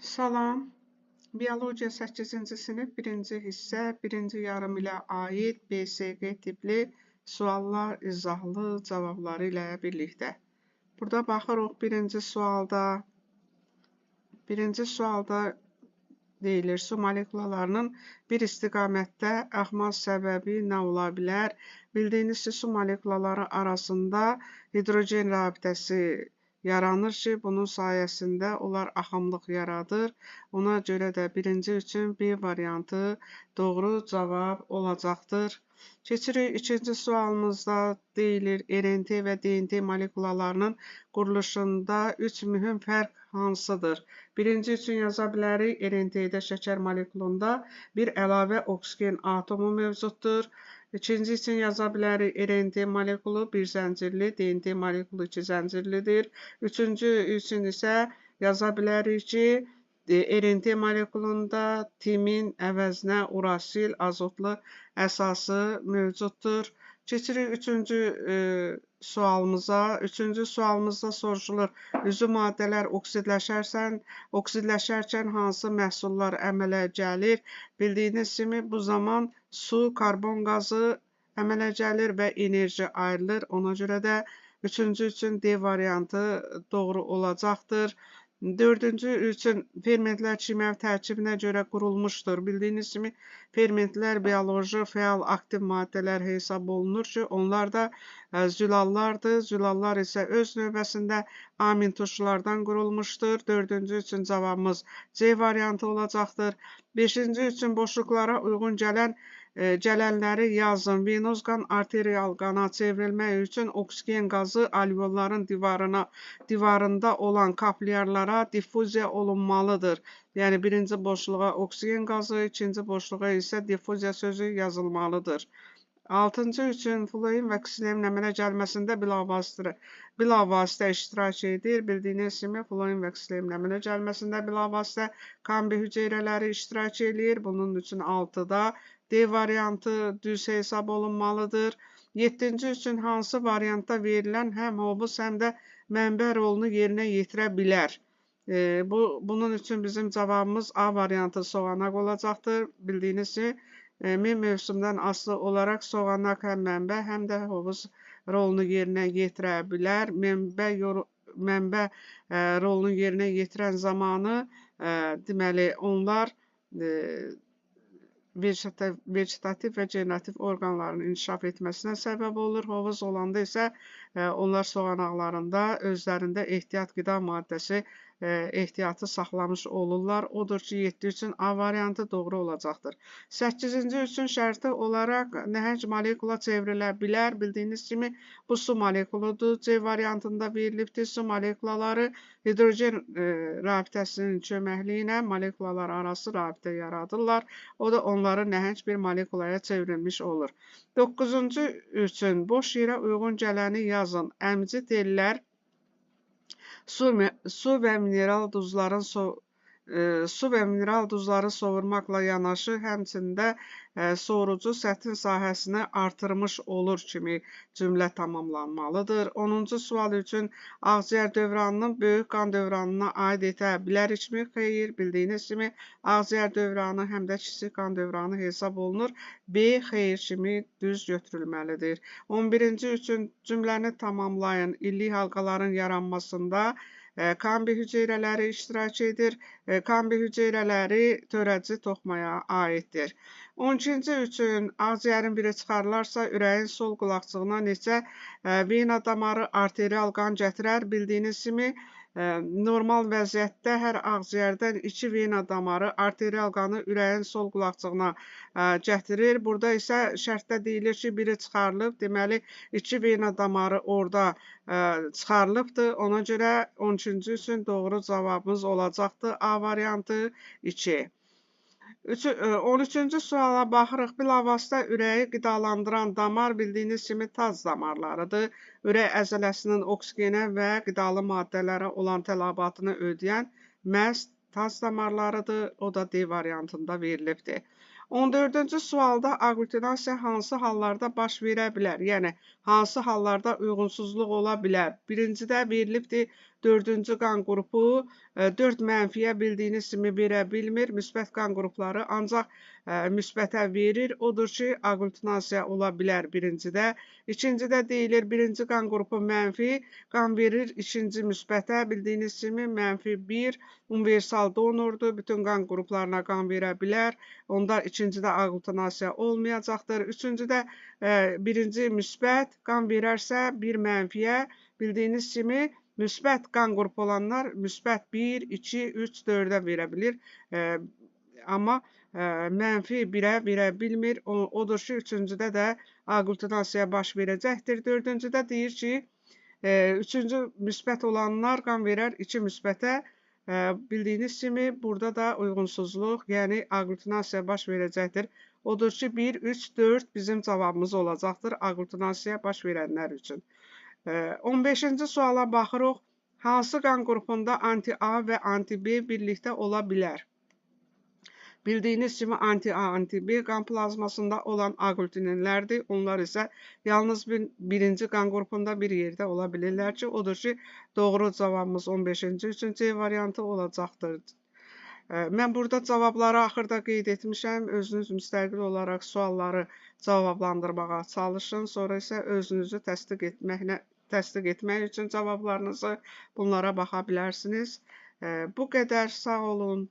Salam, Biologiya 8-ci sinif 1-ci hissə 1-ci yarım ilə aid BSQ tipli suallar izahlı cavabları ilə birlikdə. Burada baxırıq birinci sualda deyilir, su molekulalarının bir istiqamətdə axmaq səbəbi nə ola bilər? Bildiyiniz ki, su molekulaları arasında hidrogen rabitəsi yaranır ki, bunun sayəsində onlar axımlıq yaradır. Ona görə də birinci üçün B variantı doğru cavab olacaqdır. Keçirik ikinci sualımızda deyilir, RNT və DNT molekulalarının quruluşunda 3 mühüm fərq hansıdır? Birinci üçün yaza bilərik, RNT-də şəkər molekulunda bir əlavə oksigen atomu mövcuddur. İkinci üçün yaza bilərik, RNT molekulu bir zəncirli, DNT molekulu 2 zəncirlidir. Üçüncü üçün isə yaza bilərik ki, RNT molekulunda timin əvəzinə urasil azotlu əsası mövcuddur. Keçirik üçüncü sualımıza. Üçüncü sualımızda soruşulur, üzü maddələr oksidləşərkən hansı məhsullar əmələ gəlir? Bildiyiniz kimi bu zaman su, karbon qazı əmələ gəlir və enerji ayrılır. Ona görə də üçüncü üçün D variantı doğru olacaqdır. Dördüncü üçün fermentlər kimyəvi tərkibinə görə qurulmuşdur. Bildiyiniz kimi fermentlər bioloji fəal aktiv maddələr hesab olunur ki, onlar da zülallardır. Zülallar isə öz növbəsində amin turşulardan qurulmuşdur. Dördüncü üçün cavabımız C variantı olacaqdır. Beşinci üçün boşluqlara uyğun gələnləri yazın. Venoz qan arterial qana çevrilmək üçün oksigen qazı alveolların divarında olan kaplyarlara diffuziya olunmalıdır. Yəni birinci boşluğa oksigen qazı, ikinci boşluğa isə diffuziya sözü yazılmalıdır. Altıncı üçün fluorin və kselerin əmələ gəlməsində bilavasitə iştirak edir. Bildiyiniz kimi fluorin və kselerin əmələ gəlməsində bilavasitə kombi hüceyrələri iştirak edir. Bunun üçün 6-da D variantı düz hesab olunmalıdır. 7-ci üçün hansı variantda verilən həm hovuz, həm də mənbə rolunu yerinə yetirə bilər? Bunun üçün bizim cavabımız A variantı soğanaq olacaqdır. Bildiyiniz kimi, mövsümdən asılı olaraq soğanaq həm mənbə, həm də hovuz rolunu yerinə yetirə bilər. Mənbə rolunu yerinə yetirən zamanı, deməli, onlar vegetativ və generativ orqanların inkişaf etməsinə səbəb olur. Hovuz olanda isə onlar soğanaqlarında özlərində ehtiyat qida maddəsi ehtiyatı saxlamış olurlar. Odur ki, 7 üçün A variantı doğru olacaqdır. 8-ci üçün şərti olaraq nəhəng molekula çevrilə bilər. Bildiyiniz kimi, bu su molekuludur. C variantında verilibdir. Su molekulaları hidrogen rabitəsinin köməkliyi ilə molekulalar arası rabitə yaradırlar. O da onları nəhəng bir molekulaya çevrilmiş olur. 9-cu üçün boş yerə uyğun gələni yazın. Əmici tellər su və mineral duzları sovurmaqla yanaşı, həmçində sorucu səthin sahəsini artırmış olur kimi cümlə tamamlanmalıdır. 10-cu sual üçün ağciyər dövranının böyük qan dövranına aid edə bilərikmi? Xeyr, bildiyiniz kimi ağciyər dövranı həm də kiçik qan dövranı hesab olunur. B xeyr kimi düz götürülməlidir. 11-ci üçün cümləni tamamlayın. İllik halqaların yaranmasında kombi hüceyrələri iştirak edir. Kombi hüceyrələri törədici toxmaya aiddir. 12-ci üçün ağciyərin biri çıxarılarsa, ürəyin sol qulaqcığına neçə vena damarı arterial qan gətirər? Bildiyiniz kimi, normal vəziyyətdə hər ağciyərdən 2 vena damarı arterial qanı ürəyin sol qulaqcığına gətirir. Burada isə şərtdə deyilir ki, biri çıxarılıb, deməli 2 vena damarı orada çıxarılıbdır. Ona görə 13-cü üçün doğru cavabımız olacaqdır. A variantı 2. 13-cü suala baxırıq. Bilavasitə ürəyi qidalandıran damar bildiyiniz kimi taz damarlarıdır. Ürək əzələsinin oksigenə və qidalı maddələrə olan tələbatını ödəyən məhz taz damarlarıdır. O da D variantında verilibdir. 14-cü sualda aglutinasiya hansı hallarda baş verə bilər? Yəni, hansı hallarda uyğunsuzluq ola bilər? Birincidə verilibdir, dördüncü qan qrupu 4 mənfiyə bildiyiniz kimi verə bilmir. Müsbət qan qrupları ancaq müsbətə verir. Odur ki, aglutinasiya ola bilər birincidə. İkincidə deyilir, birinci qan qrupu mənfi qan verir, ikinci müsbətə. Bildiyiniz kimi -1 universal donordur. Bütün qan qruplarına qan verə bilər. Onda ikincidə aglutinasiya olmayacaqdır. Üçüncüdə birinci müsbət qan verərsə bir mənfiyə bildiyiniz kimi müsbət qan qrupu olanlar müsbət 1, 2, 3, 4-ə verə bilir. Amma mənfi 1-ə verə bilmir. Odur ki, üçüncüdə də aglutinasiya baş verəcəkdir. Dördüncüdə deyir ki, üçüncü müsbət olanlar qan verər 2 müsbətə. Bildiyiniz kimi burada da uyğunsuzluq, yəni aglutinasiya baş verəcəkdir. Odur ki, 1, 3, 4 bizim cavabımız olacaqdır aglutinasiya baş verənlər üçün. 15-ci suala baxırıq. Hansı qan qrupunda anti-A və anti-B birlikdə ola bilər? Bildiyiniz kimi anti-A, anti-B qan plazmasında olan aglutinинlərdir. Onlar isə yalnız birinci qan qrupunda bir yerdə ola bilirlər ki, odur ki, doğru cavabımız 15-ci üçün C variantı olacaqdır. Mən burada cavabları axırda qeyd etmişəm. Özünüz müstəqil olaraq sualları cavablandırmağa çalışın. Sonra isə özünüzü təsdiq etmək üçün cavablarınızı bunlara baxa bilərsiniz. Bu qədər, sağ olun.